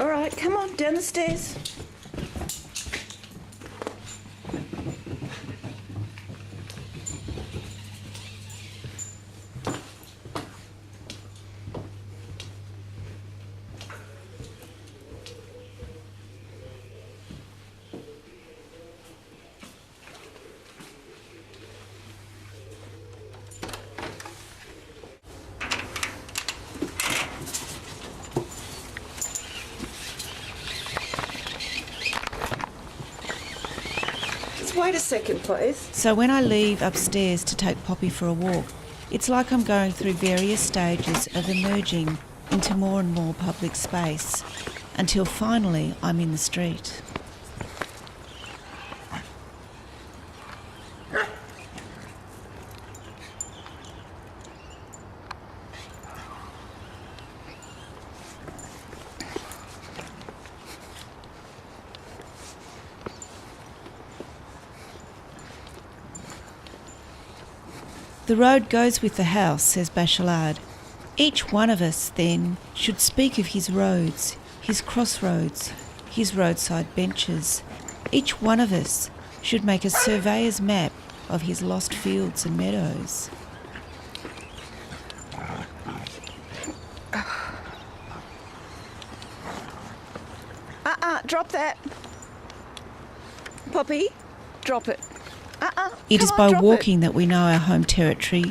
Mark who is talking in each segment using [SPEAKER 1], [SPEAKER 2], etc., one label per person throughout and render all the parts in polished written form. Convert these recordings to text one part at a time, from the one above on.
[SPEAKER 1] All right, come on, down the stairs. Wait a second, please.
[SPEAKER 2] So when I leave upstairs to take Poppy for a walk, it's like I'm going through various stages of emerging into more and more public space until finally I'm in the street. The road goes with the house, says Bachelard. Each one of us, then, should speak of his roads, his crossroads, his roadside benches. Each one of us should make a surveyor's map of his lost fields and meadows.
[SPEAKER 1] Drop that. Poppy, drop it.
[SPEAKER 2] It is by walking that we know our home territory.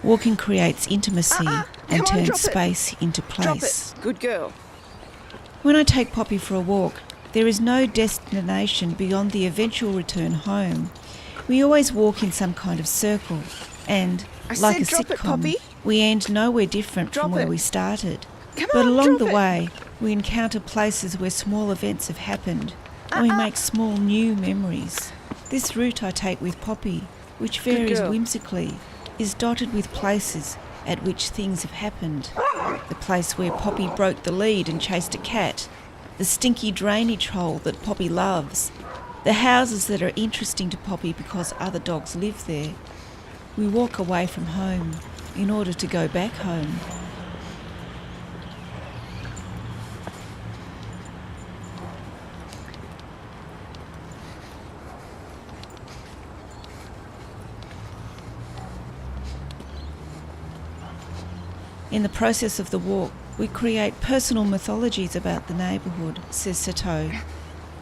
[SPEAKER 2] Walking creates intimacy and turns space into place.
[SPEAKER 1] Drop it. Good girl.
[SPEAKER 2] When I take Poppy for a walk, there is no destination beyond the eventual return home. We always walk in some kind of circle, and, like a sitcom, we end nowhere different from where we started. But along the way, we encounter places where small events have happened, and we make small new memories. This route I take with Poppy, which varies whimsically, is dotted with places at which things have happened. The place where Poppy broke the lead and chased a cat, the stinky drainage hole that Poppy loves, the houses that are interesting to Poppy because other dogs live there. We walk away from home in order to go back home. In the process of the walk, we create personal mythologies about the neighbourhood, says Sato.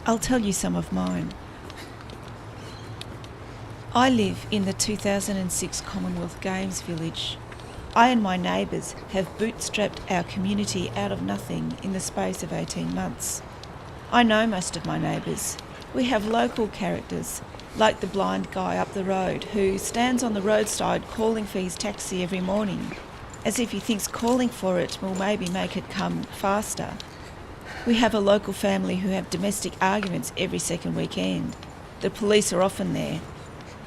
[SPEAKER 2] I'll tell you some of mine. I live in the 2006 Commonwealth Games village. I and my neighbours have bootstrapped our community out of nothing in the space of 18 months. I know most of my neighbours. We have local characters, like the blind guy up the road who stands on the roadside calling for his taxi every morning, as if he thinks calling for it will maybe make it come faster. We have a local family who have domestic arguments every second weekend. The police are often there.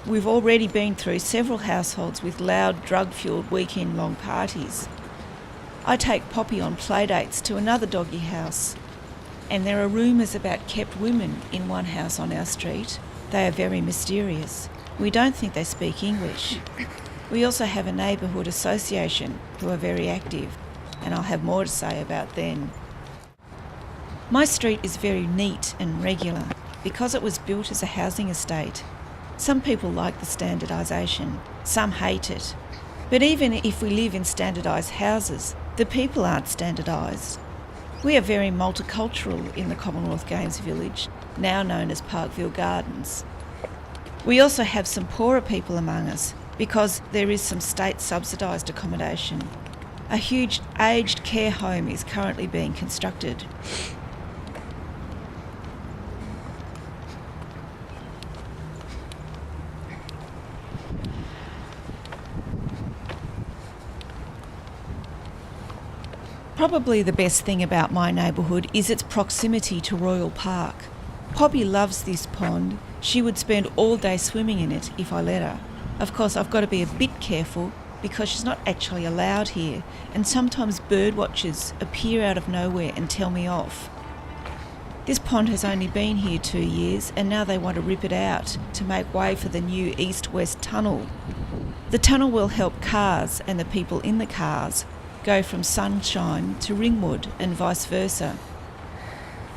[SPEAKER 2] We've already been through several households with loud, drug-fuelled weekend-long parties. I take Poppy on playdates to another doggy house, and there are rumours about kept women in one house on our street. They are very mysterious. We don't think they speak English. We also have a neighbourhood association who are very active, and I'll have more to say about them. My street is very neat and regular because it was built as a housing estate. Some people like the standardisation, some hate it. But even if we live in standardised houses, the people aren't standardised. We are very multicultural in the Commonwealth Games village, now known as Parkville Gardens. We also have some poorer people among us, because there is some state subsidised accommodation. A huge aged care home is currently being constructed. Probably the best thing about my neighbourhood is its proximity to Royal Park. Poppy loves this pond. She would spend all day swimming in it if I let her. Of course, I've got to be a bit careful because she's not actually allowed here, and sometimes bird watchers appear out of nowhere and tell me off. This pond has only been here 2 years, and now they want to rip it out to make way for the new east-west tunnel. The tunnel will help cars and the people in the cars go from Sunshine to Ringwood and vice versa.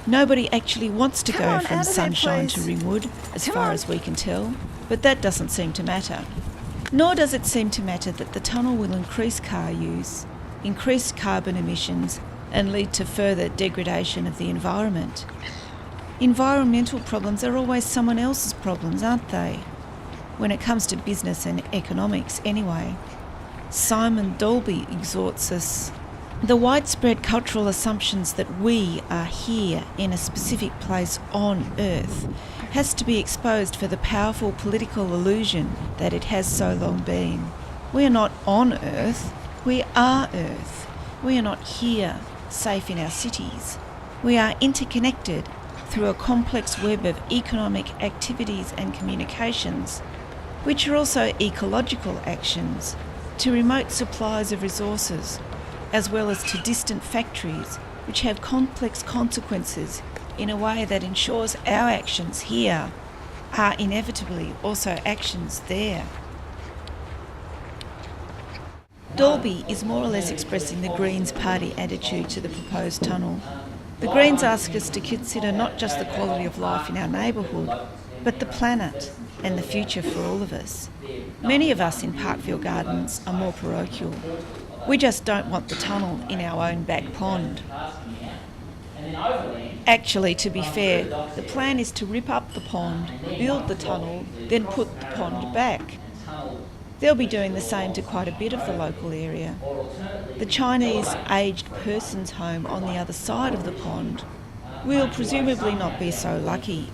[SPEAKER 2] Nobody actually wants to
[SPEAKER 1] Come
[SPEAKER 2] go
[SPEAKER 1] on,
[SPEAKER 2] from
[SPEAKER 1] out of there,
[SPEAKER 2] Sunshine to
[SPEAKER 1] please.
[SPEAKER 2] Ringwood, as
[SPEAKER 1] Come
[SPEAKER 2] far
[SPEAKER 1] on.
[SPEAKER 2] as we can tell, but that doesn't seem to matter. Nor does it seem to matter that the tunnel will increase car use, increase carbon emissions, and lead to further degradation of the environment. Environmental problems are always someone else's problems, aren't they? When it comes to business and economics, anyway. Simon Dolby exhorts us. The widespread cultural assumptions that we are here in a specific place on Earth has to be exposed for the powerful political illusion that it has so long been. We are not on Earth, we are Earth. We are not here, safe in our cities. We are interconnected through a complex web of economic activities and communications, which are also ecological actions, to remote supplies of resources, as well as to distant factories, which have complex consequences in a way that ensures our actions here are inevitably also actions there. Dolby is more or less expressing the Greens party attitude to the proposed tunnel. The Greens ask us to consider not just the quality of life in our neighbourhood, but the planet and the future for all of us. Many of us in Parkville Gardens are more parochial. We just don't want the tunnel in our own back pond. Actually, to be fair, the plan is to rip up the pond, build the tunnel, then put the pond back. They'll be doing the same to quite a bit of the local area. The Chinese aged person's home on the other side of the pond will presumably not be so lucky.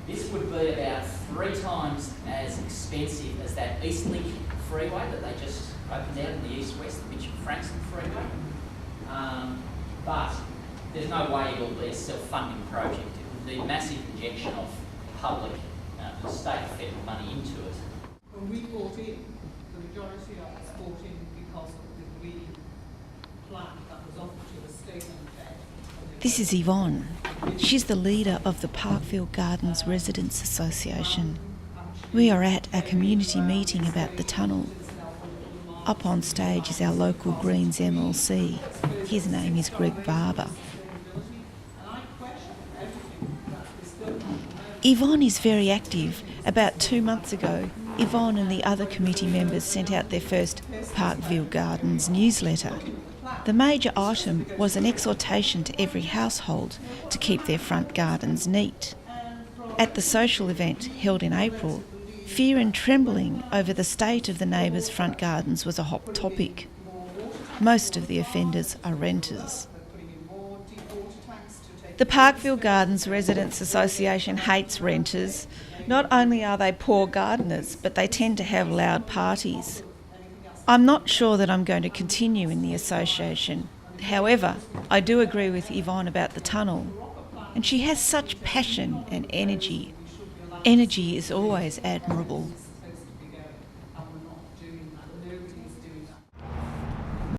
[SPEAKER 3] This would be about 3 times as expensive as that Eastlink freeway that they just opened out in the east-west, the Mitchell-Frankston freeway. But there's no way it will be a self-funding project. It would need massive injection of public, state and federal money into it.
[SPEAKER 4] When we bought in, the majority of us bought in because of the green plan that was offered to the state and
[SPEAKER 2] This is Yvonne. She's the leader of the Parkville Gardens Residents Association. We are at a community meeting about the tunnel. Up on stage is our local Greens MLC. His name is Greg Barber. Yvonne is very active. About 2 months ago, Yvonne and the other committee members sent out their first Parkville Gardens newsletter. The major item was an exhortation to every household to keep their front gardens neat. At the social event held in April, fear and trembling over the state of the neighbours' front gardens was a hot topic. Most of the offenders are renters. The Parkville Gardens Residents Association hates renters. Not only are they poor gardeners, but they tend to have loud parties. I'm not sure that I'm going to continue in the association. However, I do agree with Yvonne about the tunnel. And she has such passion and energy. Energy is always admirable.